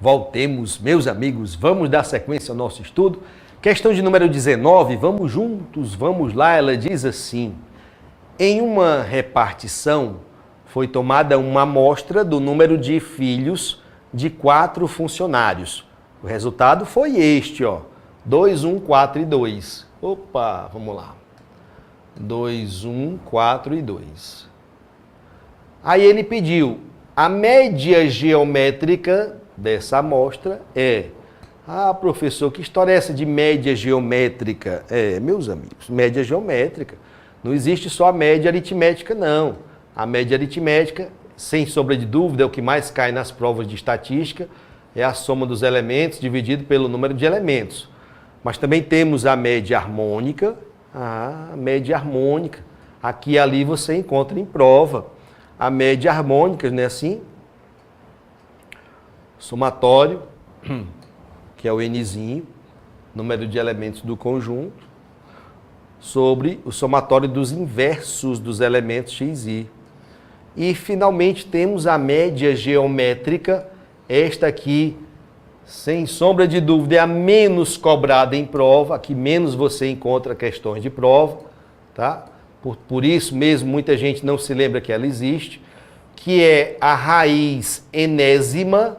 Voltemos, meus amigos, vamos dar sequência ao nosso estudo. Questão de número 19, vamos juntos, vamos lá. Ela diz assim: em uma repartição foi tomada uma amostra do número de filhos de 4 funcionários. O resultado foi este, ó, 2, 1, 4 e 2. Opa, vamos lá. 2, 1, 4 e 2. Aí ele pediu a média geométrica dessa amostra é... Ah, professor, que história é essa de média geométrica? Meus amigos, média geométrica. Não existe só a média aritmética, não. A média aritmética, sem sombra de dúvida, é o que mais cai nas provas de estatística, é a soma dos elementos dividido pelo número de elementos. Mas também temos a média harmônica. A média harmônica. Aqui e ali você encontra em prova. A média harmônica, não é assim? Somatório, que é o Nzinho, número de elementos do conjunto, sobre o somatório dos inversos dos elementos x, y. E, finalmente, temos a média geométrica. Esta aqui, sem sombra de dúvida, é a menos cobrada em prova. Aqui menos você encontra questões de prova, tá? Por isso mesmo, muita gente não se lembra que ela existe, que é a raiz enésima.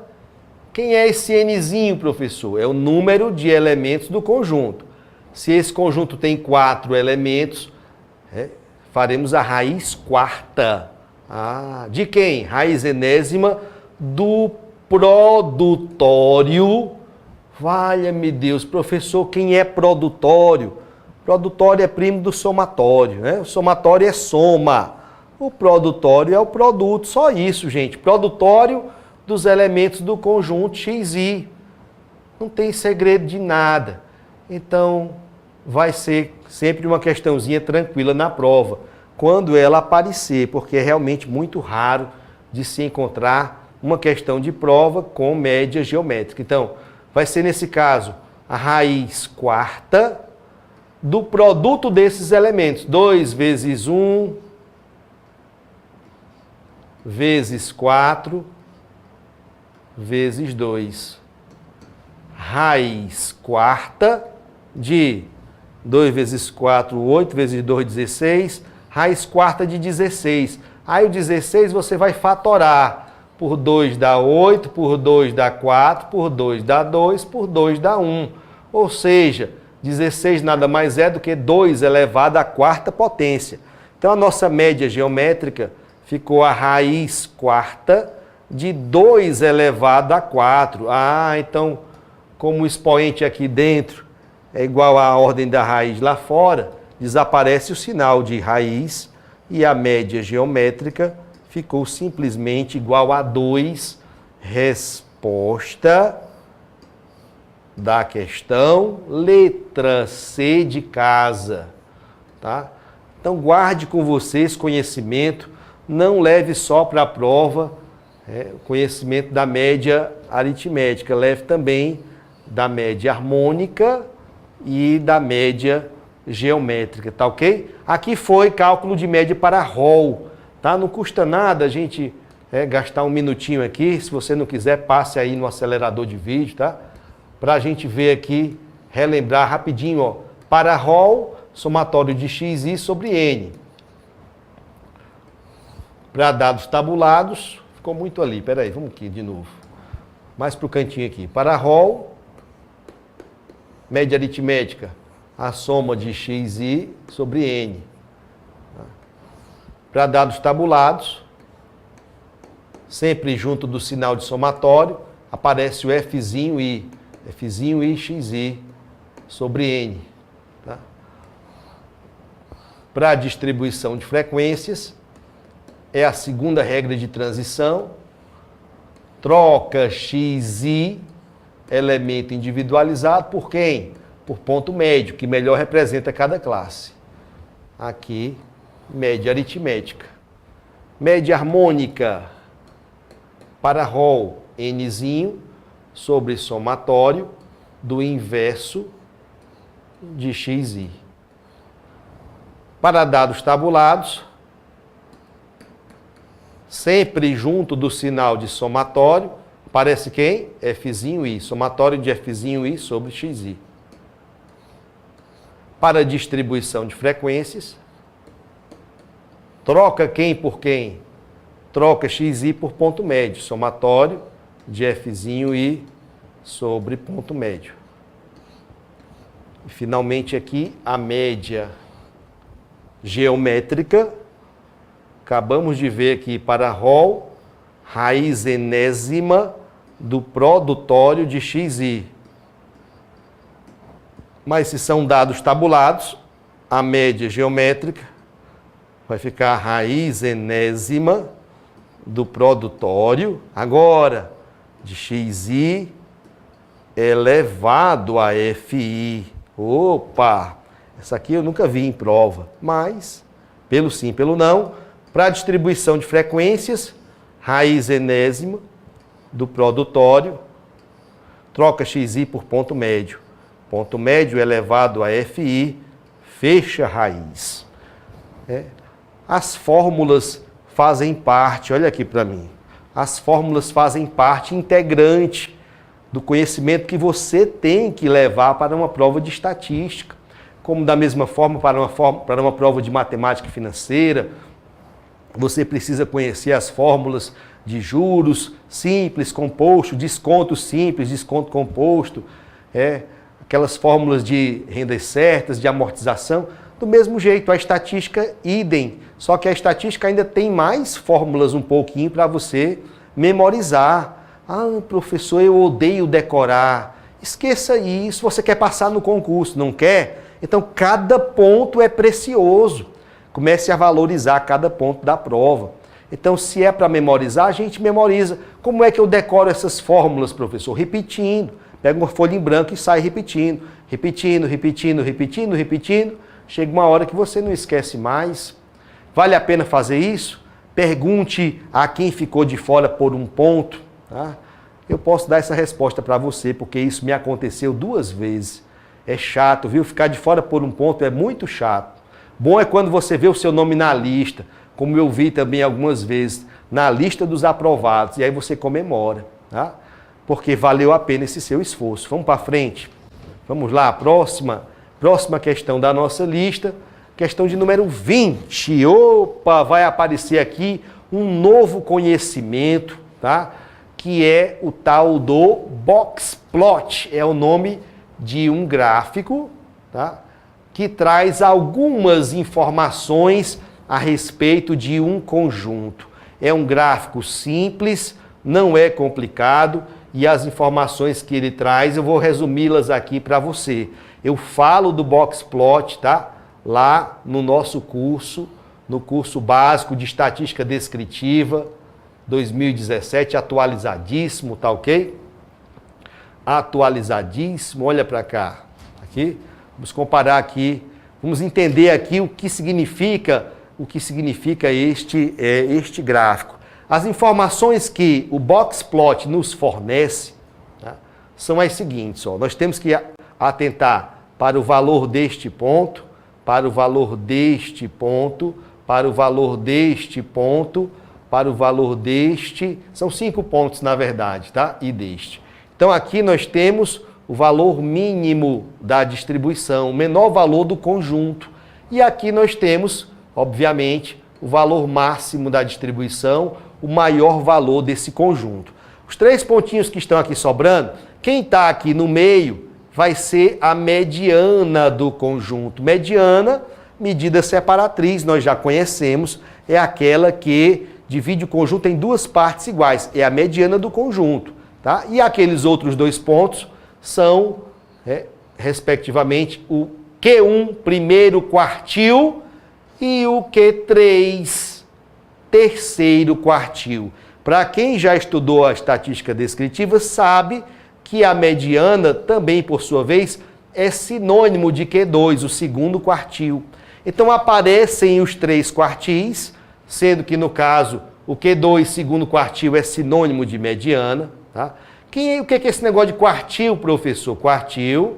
Quem é esse nzinho, professor? É o número de elementos do conjunto. Se esse conjunto tem 4 elementos, faremos a raiz quarta. De quem? Raiz enésima do produtório. Valha-me Deus, professor, quem é produtório? Produtório é primo do somatório, né? O somatório é soma. O produtório é o produto, só isso, gente. Produtório dos elementos do conjunto x, y. Não tem segredo de nada. Então, vai ser sempre uma questãozinha tranquila na prova, quando ela aparecer, porque é realmente muito raro de se encontrar uma questão de prova com média geométrica. Então, vai ser nesse caso a raiz quarta do produto desses elementos. 2 vezes 1 vezes 4 vezes 2. Raiz quarta de 2 vezes 4, 8, vezes 2, 16. Raiz quarta de 16. Aí o 16 você vai fatorar. Por 2 dá 8, por 2 dá 4, por 2 dá 2, por 2 dá 1. Ou seja, 16 nada mais é do que 2 elevado à quarta potência. Então a nossa média geométrica ficou a raiz quarta de 2 elevado a 4. Então, como o expoente aqui dentro é igual à ordem da raiz lá fora, desaparece o sinal de raiz e a média geométrica ficou simplesmente igual a 2. Resposta da questão, letra C de casa. Tá? Então, guarde com você esse conhecimento, não leve só para a prova o conhecimento da média aritmética, leve também da média harmônica e da média geométrica, tá ok? Aqui foi cálculo de média para rol, tá? Não custa nada a gente gastar um minutinho aqui, se você não quiser, passe aí no acelerador de vídeo, tá? Para a gente ver aqui, relembrar rapidinho, ó. Para rol, somatório de x, y sobre n. Para dados tabulados, ficou muito ali, peraí, vamos aqui de novo. Mais para o cantinho aqui. Para rol, média aritmética, a soma de x, y sobre n. Para dados tabulados, sempre junto do sinal de somatório, aparece o Fzinho i. Fzinho i, xi sobre n. Tá? Para a distribuição de frequências, é a segunda regra de transição. Troca xi, elemento individualizado, por quem? Por ponto médio, que melhor representa cada classe. Aqui, média aritmética. Média harmônica para rol, nzinho, sobre somatório do inverso de xi. Para dados tabulados, sempre junto do sinal de somatório, Aparece quem? F'I, somatório de F'I sobre Xi. Para distribuição de frequências, troca quem por quem? Troca Xi por ponto médio, somatório de F'I sobre ponto médio. E finalmente aqui a média geométrica, acabamos de ver aqui para ρ, raiz enésima do produtório de Xi. Mas se são dados tabulados, a média geométrica vai ficar raiz enésima do produtório, agora, de Xi elevado a F'i. Opa! Essa aqui eu nunca vi em prova, mas, pelo sim, pelo não, para a distribuição de frequências, raiz enésima do produtório, troca Xi por ponto médio. Ponto médio elevado a F'i, fecha a raiz. As fórmulas fazem parte, olha aqui para mim, as fórmulas fazem parte integrante do conhecimento que você tem que levar para uma prova de estatística, como da mesma forma para uma prova de matemática financeira, você precisa conhecer as fórmulas de juros simples, composto, desconto simples, desconto composto, aquelas fórmulas de rendas certas, de amortização. Do mesmo jeito, a estatística, idem. Só que a estatística ainda tem mais fórmulas um pouquinho para você memorizar. Ah, professor, eu odeio decorar. Esqueça isso, você quer passar no concurso, não quer? Então, cada ponto é precioso. Comece a valorizar cada ponto da prova. Então, se é para memorizar, a gente memoriza. Como é que eu decoro essas fórmulas, professor? Repetindo. Pega uma folha em branco e sai repetindo. Repetindo, repetindo, repetindo, repetindo. Chega uma hora que você não esquece mais. Vale a pena fazer isso? Pergunte a quem ficou de fora por um ponto. Tá? Eu posso dar essa resposta para você, porque isso me aconteceu 2 vezes. É chato, viu? Ficar de fora por um ponto é muito chato. Bom é quando você vê o seu nome na lista, como eu vi também algumas vezes, na lista dos aprovados, e aí você comemora, tá? Porque valeu a pena esse seu esforço. Vamos para frente? Vamos lá, próxima questão da nossa lista, questão de número 20. Opa, vai aparecer aqui um novo conhecimento, tá? Que é o tal do box plot, é o nome de um gráfico, tá? Que traz algumas informações a respeito de um conjunto. É um gráfico simples, não é complicado, e as informações que ele traz, eu vou resumi-las aqui para você. Eu falo do box plot, tá? Lá no nosso curso, no curso básico de Estatística Descritiva, 2017, atualizadíssimo, tá ok? Atualizadíssimo, olha para cá. Aqui, vamos comparar aqui, vamos entender aqui o que significa este gráfico. As informações que o box plot nos fornece, tá, são as seguintes. Ó. Nós temos que atentar para o valor deste ponto, para o valor deste ponto, para o valor deste ponto, para o valor deste. São 5 pontos, na verdade, tá? E deste. Então, aqui nós temos o valor mínimo da distribuição, o menor valor do conjunto. E aqui nós temos, obviamente, o valor máximo da distribuição, o maior valor desse conjunto. Os 3 pontinhos que estão aqui sobrando, quem está aqui no meio vai ser a mediana do conjunto. Mediana, medida separatriz, nós já conhecemos, é aquela que divide o conjunto em 2 partes iguais, é a mediana do conjunto. Tá? E aqueles outros 2 pontos são, respectivamente, o Q1, primeiro quartil, e o Q3, terceiro quartil. Para quem já estudou a estatística descritiva, sabe que a mediana também, por sua vez, é sinônimo de Q2, o segundo quartil. Então aparecem os 3 quartis, sendo que no caso o Q2, segundo quartil, é sinônimo de mediana. Tá? O que é esse negócio de quartil, professor? Quartil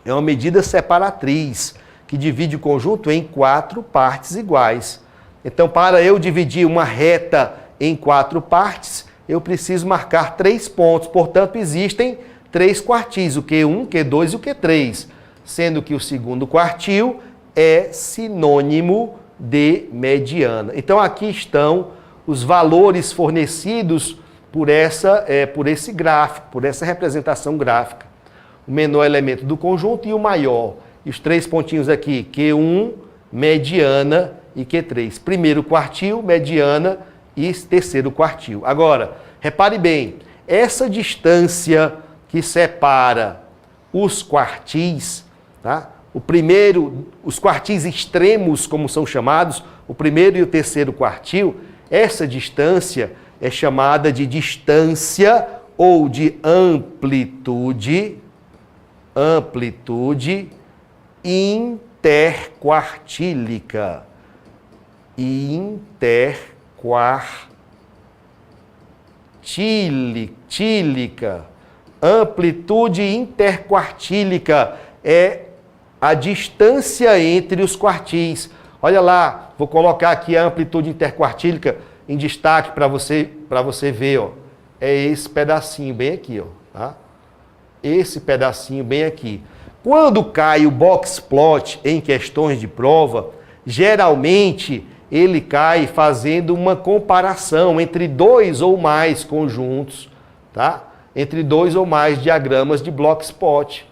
é uma medida separatriz, que divide o conjunto em 4 partes iguais. Então, para eu dividir uma reta em 4 partes, eu preciso marcar 3 pontos. Portanto, existem 3 quartis, o Q1, o Q2 e o Q3, sendo que o segundo quartil é sinônimo de mediana. Então, aqui estão os valores fornecidos por esse gráfico, por essa representação gráfica. O menor elemento do conjunto e o maior. E os 3 pontinhos aqui, Q1, mediana e Q3. Primeiro quartil, mediana e terceiro quartil. Agora, repare bem, essa distância que separa os quartis, tá? Os quartis extremos, como são chamados, o primeiro e o terceiro quartil, essa distância é chamada de distância ou de amplitude interquartílica. Amplitude interquartílica é a distância entre os quartis. Olha lá, vou colocar aqui a amplitude interquartílica em destaque para você ver, ó. É esse pedacinho bem aqui, ó, tá? Esse pedacinho bem aqui. Quando cai o box plot em questões de prova, geralmente ele cai fazendo uma comparação entre 2 ou mais conjuntos, tá? Entre 2 ou mais diagramas de box plot.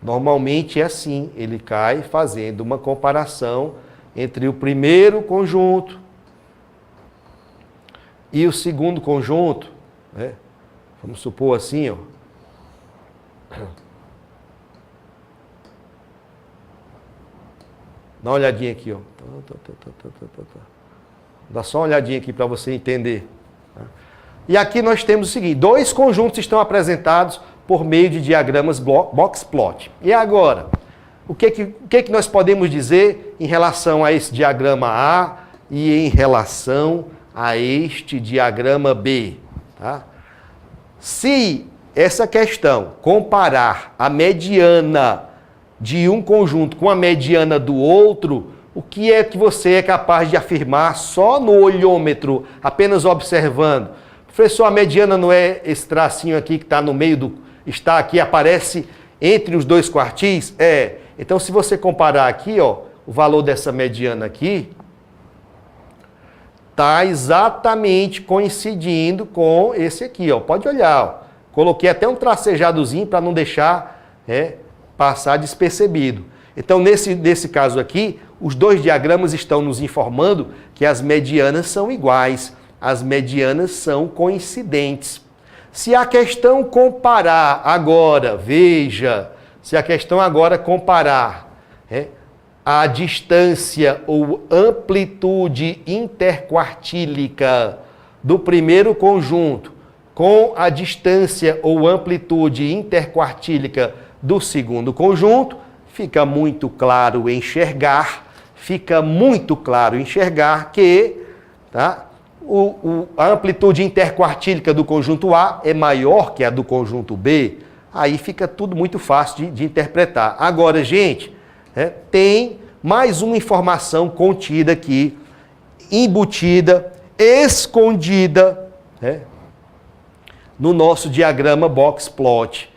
Normalmente é assim, ele cai fazendo uma comparação entre o primeiro conjunto e o segundo conjunto, né? Vamos supor assim, ó. Dá uma olhadinha aqui, ó. Dá só uma olhadinha aqui para você entender. E aqui nós temos o seguinte, 2 conjuntos estão apresentados por meio de diagramas box plot. E agora, o que nós podemos dizer em relação a esse diagrama A e em relação a este diagrama B? Tá? Se essa questão comparar a mediana de um conjunto com a mediana do outro, o que é que você é capaz de afirmar só no olhômetro, apenas observando? Professor, a mediana não é esse tracinho aqui que está no meio está aqui, aparece entre os 2 quartis? É. Então, se você comparar aqui, ó, o valor dessa mediana aqui, está exatamente coincidindo com esse aqui, ó. Pode olhar, ó. Coloquei até um tracejadozinho para não deixar passar despercebido. Então, nesse caso aqui, os 2 diagramas estão nos informando que as medianas são iguais, as medianas são coincidentes. Se a questão comparar agora, veja, se a questão agora comparar a distância ou amplitude interquartílica do primeiro conjunto com a distância ou amplitude interquartílica do segundo conjunto, fica muito claro enxergar que, tá, a amplitude interquartílica do conjunto A é maior que a do conjunto B. Aí fica tudo muito fácil de interpretar. Agora, gente, tem mais uma informação contida aqui, embutida, escondida, no nosso diagrama box plot.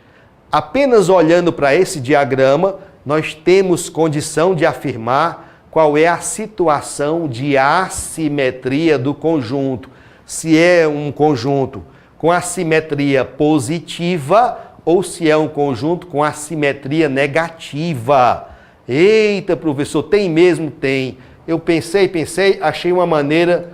Apenas olhando para esse diagrama, nós temos condição de afirmar qual é a situação de assimetria do conjunto. Se é um conjunto com assimetria positiva ou se é um conjunto com assimetria negativa. Eita, professor, tem mesmo? Tem. Eu pensei, achei uma maneira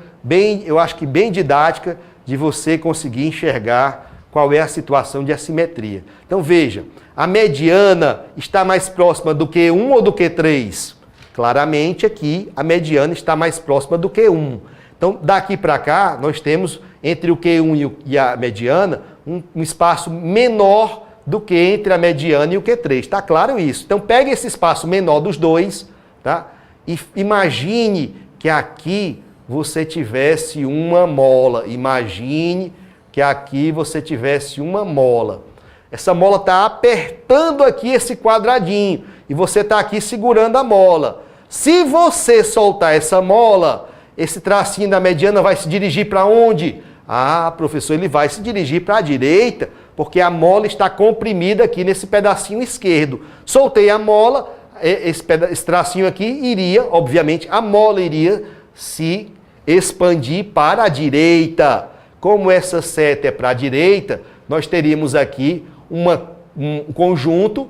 eu acho que bem didática de você conseguir enxergar qual é a situação de assimetria. Então veja, a mediana está mais próxima do Q1 ou do Q3? Claramente aqui a mediana está mais próxima do Q1. Então daqui para cá nós temos entre o Q1 e a mediana um espaço menor do que entre a mediana e o Q3. Está claro isso? Então pegue esse espaço menor dos dois, tá? E imagine que aqui você tivesse uma mola. Imagine que aqui você tivesse uma mola. Essa mola está apertando aqui esse quadradinho e você está aqui segurando a mola. Se você soltar essa mola, esse tracinho da mediana vai se dirigir para onde? Ah, professor, ele vai se dirigir para a direita, porque a mola está comprimida aqui nesse pedacinho esquerdo. Soltei a mola, esse tracinho aqui iria, obviamente, a mola iria se expandir para a direita. Como essa seta é para a direita, nós teríamos aqui um conjunto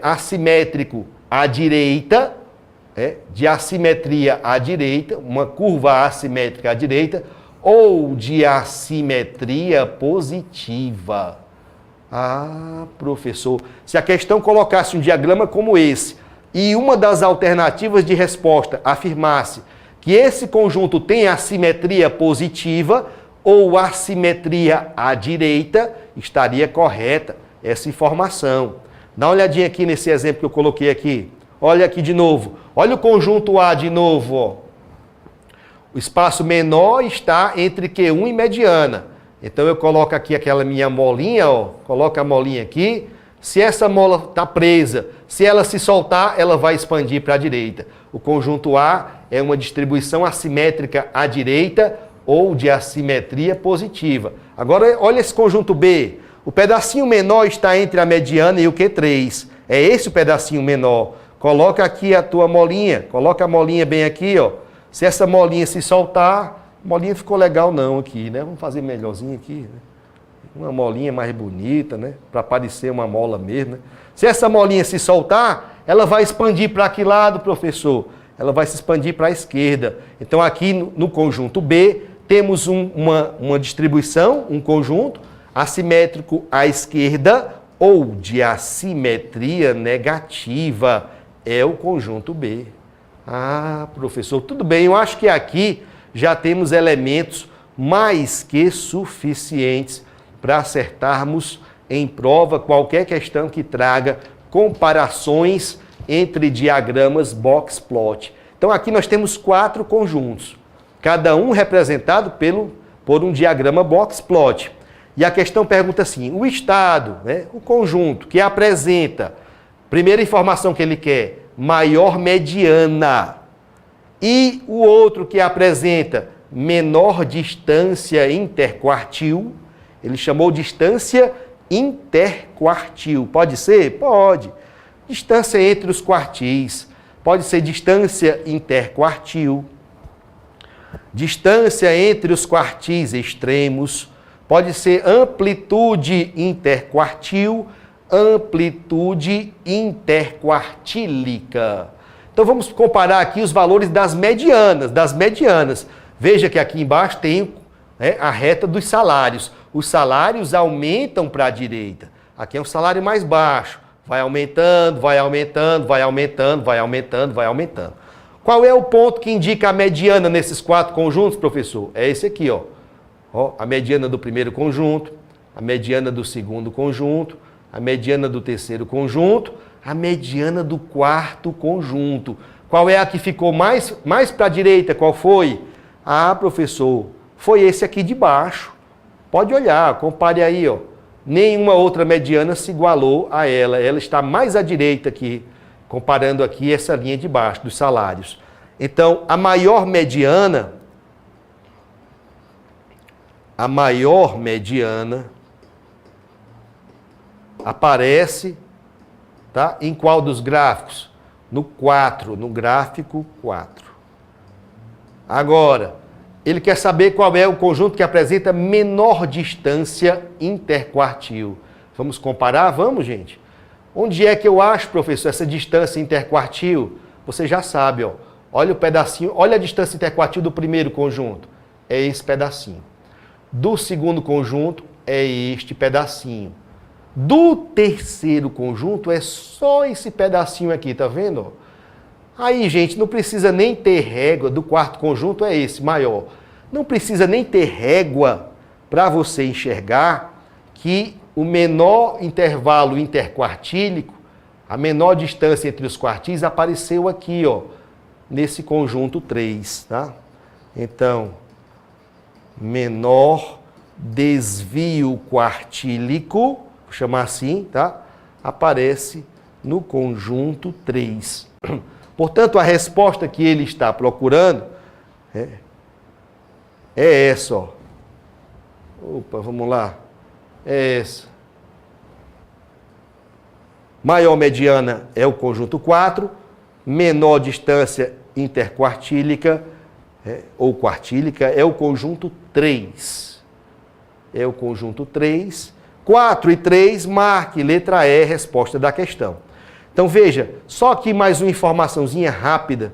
assimétrico à direita, de assimetria à direita, uma curva assimétrica à direita, ou de assimetria positiva. Ah, professor, se a questão colocasse um diagrama como esse, e uma das alternativas de resposta afirmasse que esse conjunto tem assimetria positiva ou assimetria à direita, estaria correta essa informação. Dá uma olhadinha aqui nesse exemplo que eu coloquei aqui. Olha aqui de novo. Olha o conjunto A de novo, ó. O espaço menor está entre Q1 e mediana. Então eu coloco aqui aquela minha molinha, ó. Coloco a molinha aqui. Se essa mola está presa, se ela se soltar, ela vai expandir para a direita. O conjunto A é uma distribuição assimétrica à direita ou de assimetria positiva. Agora olha esse conjunto B. O pedacinho menor está entre a mediana e o Q3. É esse o pedacinho menor. Coloca aqui a tua molinha. Coloca a molinha bem aqui, ó. Se essa molinha se soltar, a molinha ficou legal não aqui, né? Vamos fazer melhorzinho aqui, né? Uma molinha mais bonita, né? Para parecer uma mola mesmo, né? Se essa molinha se soltar, ela vai expandir para que lado, professor? Ela vai se expandir para a esquerda. Então aqui no conjunto B, temos uma distribuição, um conjunto assimétrico à esquerda ou de assimetria negativa. É o conjunto B. Ah, professor, tudo bem, eu acho que aqui já temos elementos mais que suficientes para acertarmos em prova qualquer questão que traga comparações entre diagramas box plot. Então aqui nós temos 4 conjuntos, cada um representado por um diagrama box plot. E a questão pergunta assim, o estado, né, o conjunto que apresenta, primeira informação que ele quer, maior mediana, e o outro que apresenta menor distância interquartil, ele chamou distância interquartil. Pode ser? Pode. Distância entre os quartis. Pode ser distância interquartil. Distância entre os quartis extremos. Pode ser amplitude interquartil, amplitude interquartílica. Então vamos comparar aqui os valores das medianas. Veja que aqui embaixo tem a reta dos salários. Os salários aumentam para a direita. Aqui é um salário mais baixo. Vai aumentando, vai aumentando, vai aumentando, vai aumentando, vai aumentando. Qual é o ponto que indica a mediana nesses 4 conjuntos, professor? É esse aqui, ó. A mediana do primeiro conjunto, a mediana do segundo conjunto, a mediana do terceiro conjunto, a mediana do quarto conjunto. Qual é a que ficou mais para a direita? Qual foi? Ah, professor, foi esse aqui de baixo. Pode olhar, compare aí, ó. Nenhuma outra mediana se igualou a ela. Ela está mais à direita aqui, comparando aqui essa linha de baixo dos salários. Então, a maior mediana aparece, tá? Em qual dos gráficos? No 4, no gráfico 4. Agora, ele quer saber qual é o conjunto que apresenta menor distância interquartil. Vamos comparar? Vamos, gente? Onde é que eu acho, professor, essa distância interquartil? Você já sabe, ó. Olha o pedacinho, olha a distância interquartil do primeiro conjunto. É esse pedacinho. Do segundo conjunto é este pedacinho. Do terceiro conjunto é só esse pedacinho aqui, tá vendo? Aí, gente, não precisa nem ter régua. Do quarto conjunto é esse, maior. Não precisa nem ter régua para você enxergar que o menor intervalo interquartílico, a menor distância entre os quartis, apareceu aqui, ó, nesse conjunto 3, tá? Então, menor desvio quartílico, vou chamar assim, tá? Aparece no conjunto 3. Portanto, a resposta que ele está procurando é essa, ó. Opa, vamos lá. É essa. Maior mediana é o conjunto 4, menor distância interquartílica ou quartílica é o conjunto 3. É o conjunto 3. 4 e 3, marque letra E, resposta da questão. Então veja, só aqui mais uma informaçãozinha rápida.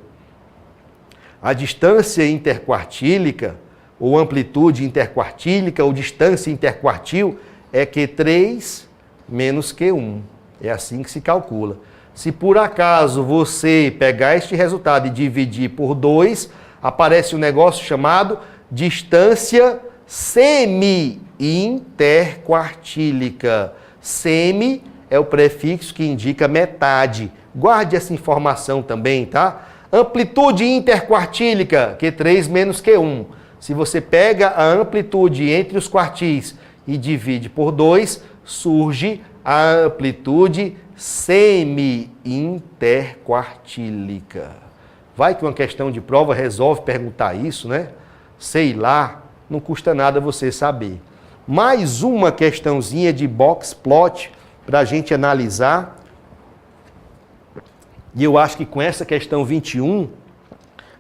A distância interquartílica, ou amplitude interquartílica, ou distância interquartil, é Q3 menos Q1. É assim que se calcula. Se por acaso você pegar este resultado e dividir por 2, aparece um negócio chamado distância semi-interquartílica. Semi é o prefixo que indica metade. Guarde essa informação também, tá? Amplitude interquartílica, Q3 menos Q1. Se você pega a amplitude entre os quartis e divide por 2, surge a amplitude semi-interquartílica. Vai que uma questão de prova resolve perguntar isso, né? Sei lá, não custa nada você saber. Mais uma questãozinha de box plot para a gente analisar. E eu acho que com essa questão 21,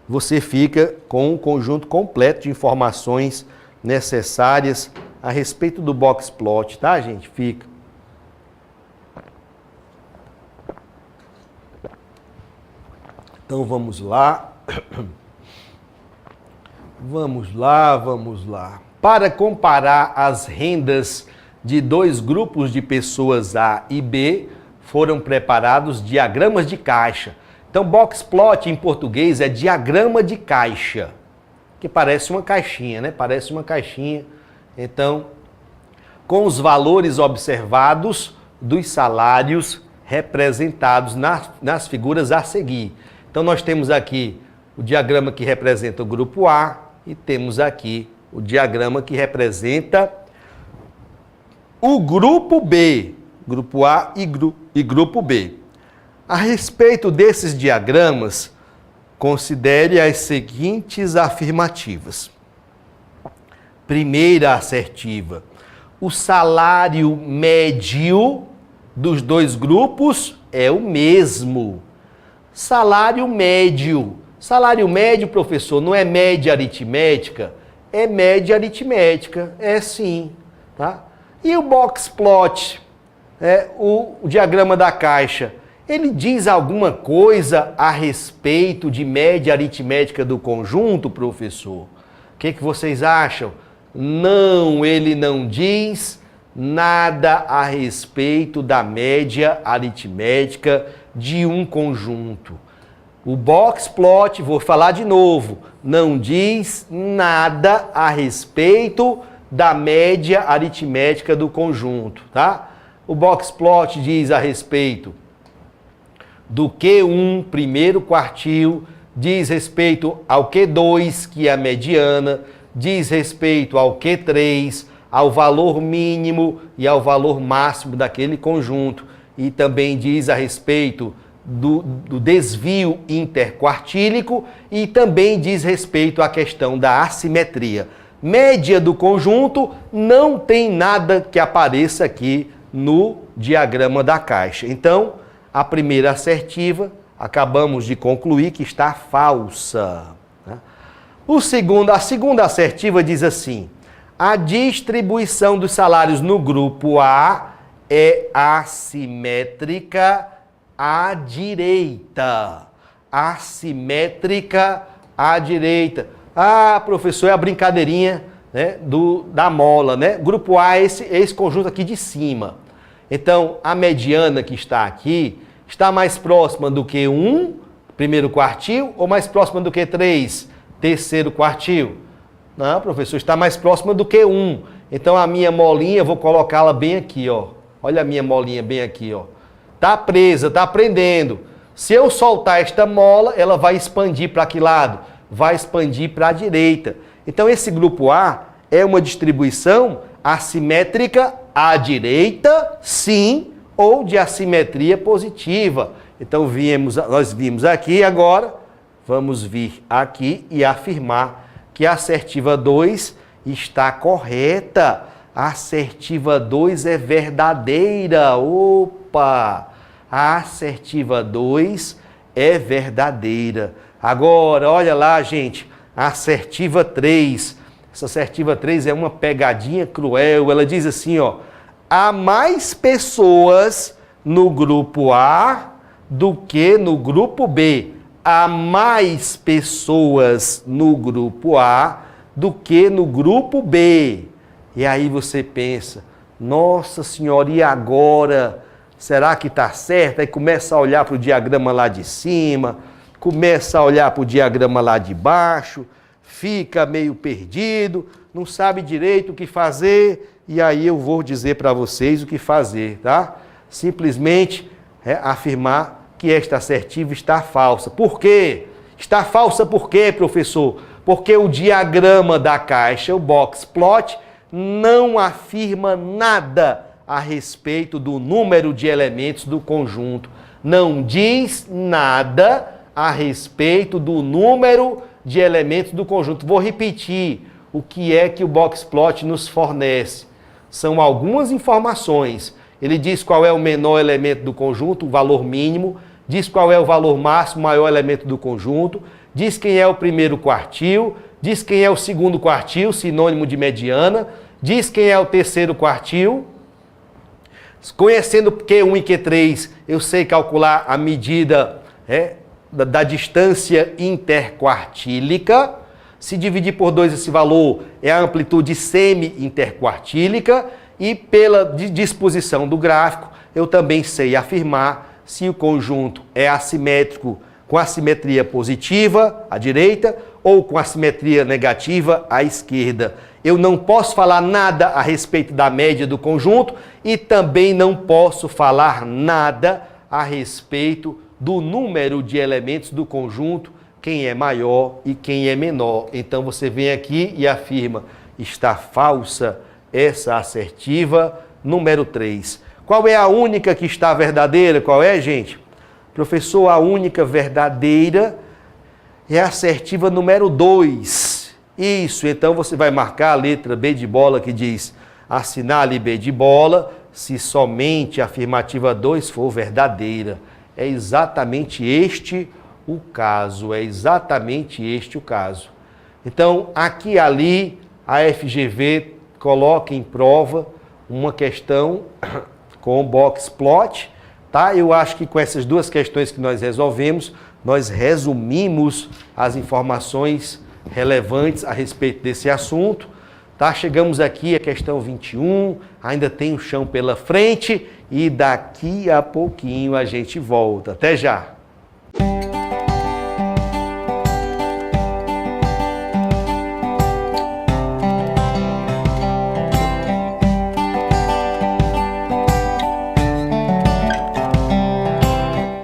você fica com um conjunto completo de informações necessárias a respeito do box plot, tá, gente? Fica. Então vamos lá. Vamos lá. Para comparar as rendas de dois grupos de pessoas A e B, foram preparados diagramas de caixa. Então, box plot em português é diagrama de caixa, que parece uma caixinha, né? Parece uma caixinha. Então, com os valores observados dos salários representados nas figuras a seguir. Então, nós temos aqui o diagrama que representa o grupo A e temos aqui o diagrama que representa o grupo B, grupo A e grupo B. A respeito desses diagramas, considere as seguintes afirmativas. Primeira assertiva: o salário médio dos dois grupos é o mesmo. Salário médio. Salário médio, professor, não é média aritmética? É média aritmética, é sim, tá? E o box plot, o diagrama da caixa, ele diz alguma coisa a respeito de média aritmética do conjunto, professor? O que vocês acham? Não, ele não diz nada a respeito da média aritmética de um conjunto. O box plot, vou falar de novo, não diz nada a respeito da média aritmética do conjunto, tá? O box plot diz a respeito do Q1, primeiro quartil, diz respeito ao Q2, que é a mediana, diz respeito ao Q3, ao valor mínimo e ao valor máximo daquele conjunto, e também diz a respeito do desvio interquartílico e também diz respeito à questão da assimetria. Média do conjunto não tem nada que apareça aqui no diagrama da caixa. Então, a primeira assertiva, acabamos de concluir que está falsa. A segunda assertiva diz assim: a distribuição dos salários no grupo A é assimétrica à direita. Assimétrica à direita. Ah, professor, é a brincadeirinha, né, da mola, né? Grupo A é esse conjunto aqui de cima. Então, a mediana que está aqui está mais próxima do que 1, primeiro quartil, ou mais próxima do que 3, terceiro quartil? Não, professor, está mais próxima do que 1. Então, a minha molinha, vou colocá-la bem aqui, ó. Olha a minha molinha bem aqui, ó. Tá presa, tá prendendo. Se eu soltar esta mola, ela vai expandir para que lado? Vai expandir para a direita. Então, esse grupo A é uma distribuição assimétrica à direita, sim, ou de assimetria positiva. Então, nós vimos aqui agora, vamos vir aqui e afirmar porque a assertiva 2 está correta. A assertiva 2 é verdadeira. Opa! A assertiva 2 é verdadeira. Agora, olha lá, gente, a assertiva 3. Essa assertiva 3 é uma pegadinha cruel. Ela diz assim, ó: há mais pessoas no grupo A do que no grupo B. Há mais pessoas no grupo A do que no grupo B. E aí você pensa, nossa senhora, e agora? Será que está certo? Aí começa a olhar para o diagrama lá de cima, começa a olhar para o diagrama lá de baixo, fica meio perdido, não sabe direito o que fazer, e aí eu vou dizer para vocês o que fazer, tá? Simplesmente afirmar que esta assertiva está falsa. Por quê? Está falsa por quê, professor? Porque o diagrama da caixa, o box plot, não afirma nada a respeito do número de elementos do conjunto. Não diz nada a respeito do número de elementos do conjunto. Vou repetir o que é que o box plot nos fornece. São algumas informações. Ele diz qual é o menor elemento do conjunto, o valor mínimo, diz qual é o valor máximo, o maior elemento do conjunto, diz quem é o primeiro quartil, diz quem é o segundo quartil, sinônimo de mediana, diz quem é o terceiro quartil. Conhecendo Q1 e Q3, eu sei calcular a medida da distância interquartílica. Se dividir por 2 esse valor, é a amplitude semi-interquartílica. E pela disposição do gráfico, eu também sei afirmar se o conjunto é assimétrico com assimetria positiva, à direita, ou com assimetria negativa, à esquerda. Eu não posso falar nada a respeito da média do conjunto e também não posso falar nada a respeito do número de elementos do conjunto, quem é maior e quem é menor. Então você vem aqui e afirma, está falsa essa assertiva número 3. Qual é a única que está verdadeira? Qual é, gente? Professor, a única verdadeira é a assertiva número 2. Isso, então você vai marcar a letra B de bola que diz: assinale B de bola se somente a afirmativa 2 for verdadeira. É exatamente este o caso, é exatamente este o caso. Então, aqui e ali, a FGV coloca em prova uma questão com box plot, tá? Eu acho que com essas duas questões que nós resolvemos, nós resumimos as informações relevantes a respeito desse assunto, tá? Chegamos aqui à questão 21, ainda tem um chão pela frente e daqui a pouquinho a gente volta. Até já!